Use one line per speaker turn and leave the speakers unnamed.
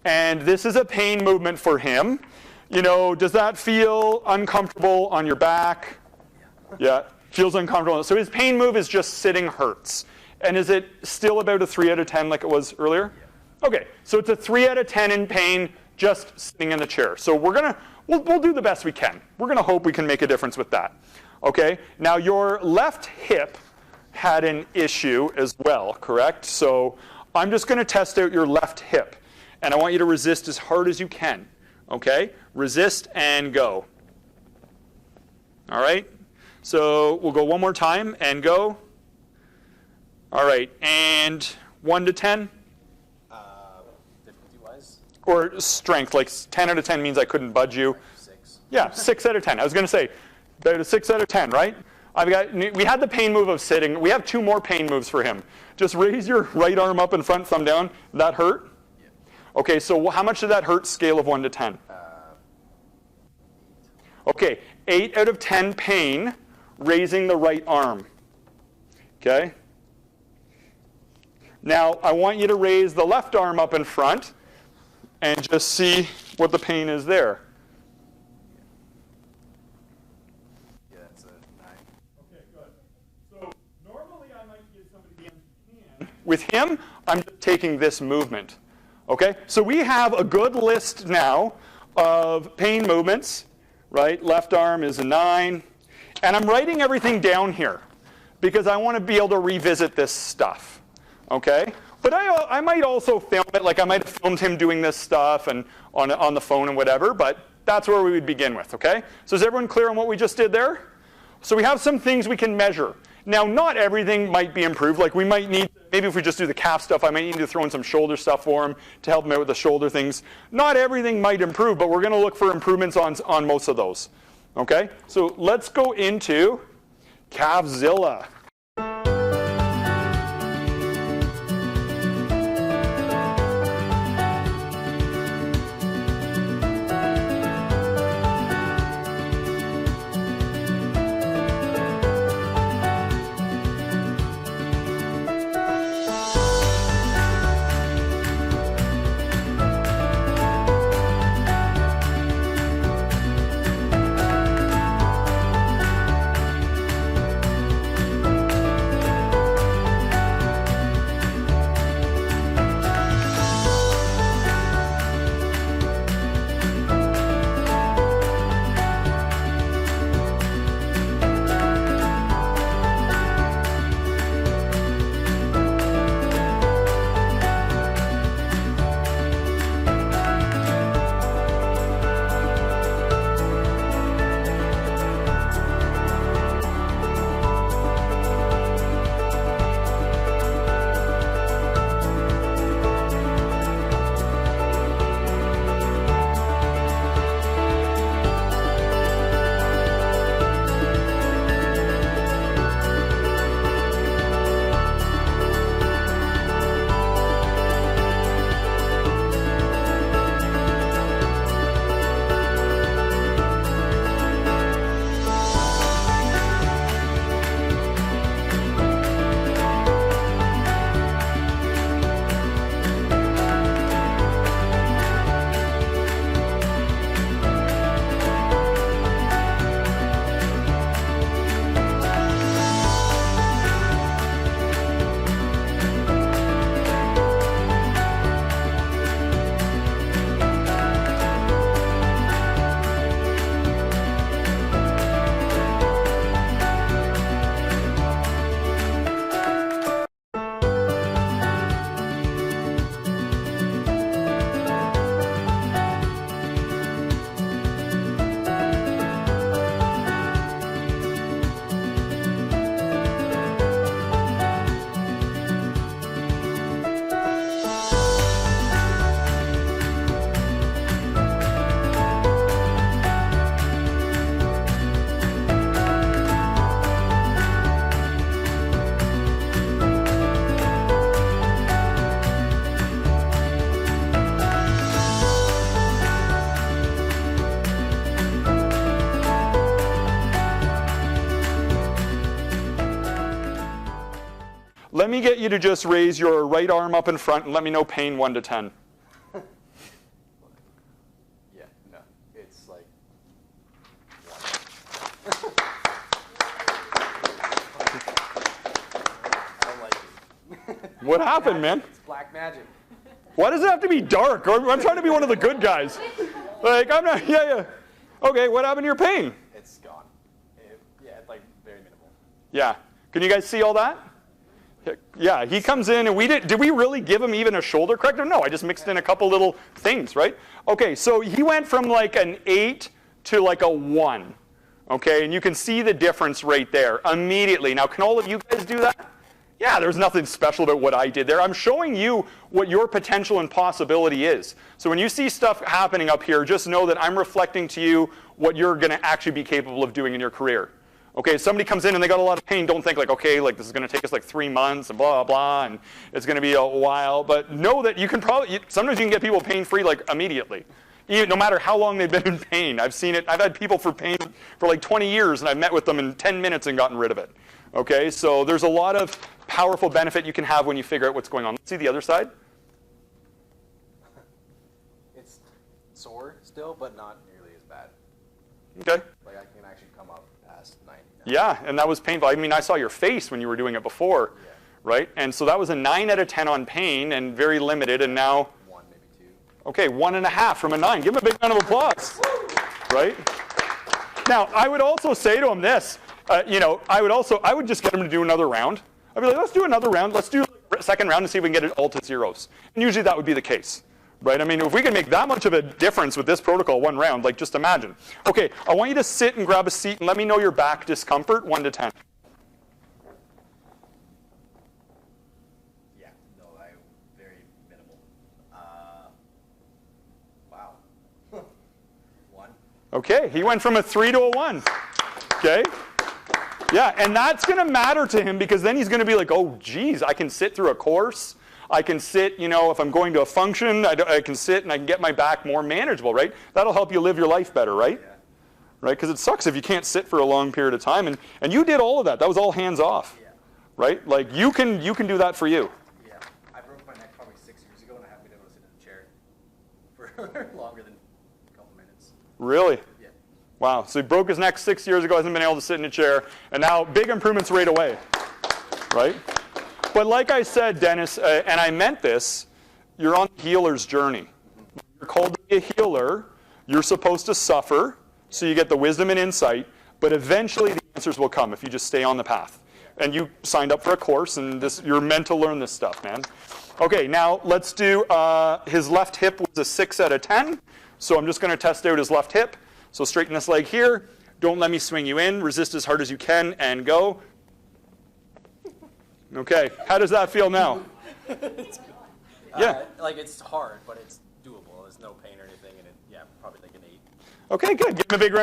And this is a pain movement for him. You know, does that feel uncomfortable on your back? Yeah, feels uncomfortable. So his pain move is just sitting hurts. And is it still about a 3 out of 10 like it was earlier? Yeah. Okay, so it's a 3 out of 10 in pain just sitting in the chair. So we'll do the best we can. We're gonna hope we can make a difference with that. Okay, now your left hip had an issue as well, correct? So I'm just gonna test out your left hip. And I want you to resist as hard as you can. Okay, resist and go. All right, so we'll go one more time and go. All right, and 1 to 10?
Difficulty-wise?
Or strength, like 10 out of 10 means I couldn't budge you.
6.
Yeah, 6 out of 10. I was going to say, about a 6 out of 10, right? We had the pain move of sitting. We have 2 more pain moves for him. Just raise your right arm up and front, thumb down. That hurt?
Yeah.
Okay, so how much did that hurt, scale of 1 to 10?
8.
Okay, 8 out of 10 pain, raising the right arm. Okay? Now, I want you to raise the left arm up in front and just see what the pain is there.
Yeah, that's a 9.
Okay, good. So normally I might give somebody the hand. With him, I'm just taking this movement. Okay? So we have a good list now of pain movements, right? Left arm is a 9. And I'm writing everything down here because I want to be able to revisit this stuff. Okay? But I might also film it, like I might have filmed him doing this stuff and on the phone and whatever, but that's where we would begin with, okay? So is everyone clear on what we just did there? So we have some things we can measure. Now, not everything might be improved. Like we might need, maybe if we just do the calf stuff, I might need to throw in some shoulder stuff for him to help him out with the shoulder things. Not everything might improve, but we're going to look for improvements on most of those. Okay? So let's go into Calfzilla. Let me get you to just raise your right arm up in front and let me know pain 1 to 10. What happened, man?
It's black magic.
Why does it have to be dark? I'm trying to be one of the good guys. Like, I'm not, yeah. Okay, what happened to your pain?
It's gone. Yeah, it's like very minimal.
Yeah. Can you guys see all that? Yeah, he comes in and did we really give him even a shoulder corrector? No, I just mixed in a couple little things, right? Okay, so he went from like an 8 to like a 1. Okay, and you can see the difference right there immediately. Now, can all of you guys do that? Yeah, there's nothing special about what I did there. I'm showing you what your potential and possibility is. So when you see stuff happening up here, just know that I'm reflecting to you what you're going to actually be capable of doing in your career. Okay, somebody comes in and they got a lot of pain, don't think like, okay, like this is going to take us like 3 months and blah, blah, and it's going to be a while. But know that you can probably, sometimes you can get people pain-free like immediately. Even, no matter how long they've been in pain. I've seen it, I've had people for pain for like 20 years and I've met with them in 10 minutes and gotten rid of it. Okay, so there's a lot of powerful benefit you can have when you figure out what's going on. Let's see the other side.
It's sore still, but not nearly as bad.
Okay.
Like I can actually come up past 90 now.
Yeah, and that was painful. I mean, I saw your face when you were doing it before, right? And so that was a 9 out of 10 on pain and very limited, and now
1, maybe 2.
okay, 1.5 from a 9. Give him a big round of applause, right? Now, I would also say to him this, I would just get him to do another round. I'd be like, let's do another round. Let's do a second round and see if we can get it all to zeros. And usually that would be the case, right? I mean, if we can make that much of a difference with this protocol, 1 round, like just imagine. Okay, I want you to sit and grab a seat and let me know your back discomfort, 1 to 10.
Yeah, no, very minimal. Wow. 1.
Okay, he went from a 3 to a 1. Okay? Yeah, and that's going to matter to him because then he's going to be like, oh, geez, I can sit through a course. I can sit, if I'm going to a function, I can sit and I can get my back more manageable, right? That'll help you live your life better, right?
Yeah.
Right? Because it sucks if you can't sit for a long period of time. And you did all of that. That was all hands off.
Yeah.
Right? Like you can do that for you.
Yeah. I broke my neck probably 6 years ago and I haven't been able to sit in a chair for longer than a couple minutes.
Really?
Yeah.
Wow. So he broke his neck 6 years ago, hasn't been able to sit in a chair, and now big improvements right away. Right? But like I said, Dennis, and I meant this, you're on the healer's journey. You're called to be a healer. You're supposed to suffer, so you get the wisdom and insight, but eventually the answers will come if you just stay on the path. And you signed up for a course, and you're meant to learn this stuff, man. Okay, now let's do, his left hip was a 6 out of 10, so I'm just going to test out his left hip. So straighten this leg here. Don't let me swing you in. Resist as hard as you can, and go. Okay, how does that feel now? Yeah.
Like it's hard, but it's doable. There's no pain or anything, and probably like an 8.
Okay, good. Give him a big round.